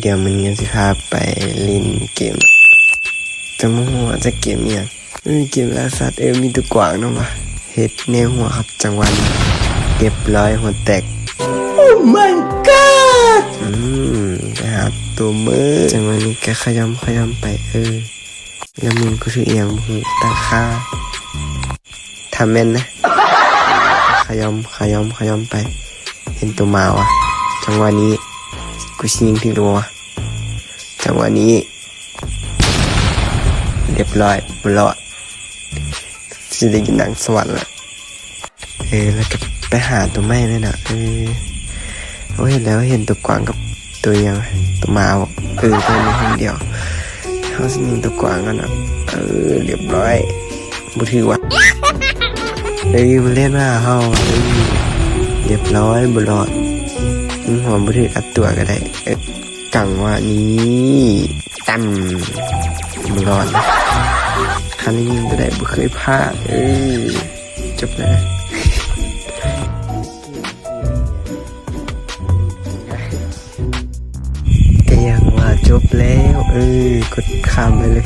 เดี๋ยวมันก็จะพาไปเล่นเกมจะมั่วจะเกมเนี่ยเกมล่าสัตว์มีตัวกวางเนาะวะเฮ็ดแนวหัวครับจังหวะนี้เรียบร้อยหัวแตกโอ้ my god ไปหาตัวมือจังหวะนี้ก็ขยำไปแล้วมึงก็ถือเอียงหูตาค่าทำแม่นนะขยำไปเห็นตัวมาวะจังหวะนี้กูยิงถึงตัววะจังหวะนี้เรียบร้อยบุรอดจะได้กินหนังสวรรค์ละแล้วก็ไปหาตัวไม้เลยนะโอ้ยแล้วเห็นตัวกวางกับตัวยังตัวมาวตัวนี้คนเดียวเขาสิยิงตัวกวางกันนะเรียบร้อยบุถือวะมันเล่นมาเขาเรียบร้อยบุรอดหัวบุถืออัดตัวก็ได้กังว่านี้ตั้มบุรอดคันนี้ยิงก็ได้บุเคยพลาดจบแล้วก็ยังว่าจบแล้วกดข้ามไปเลย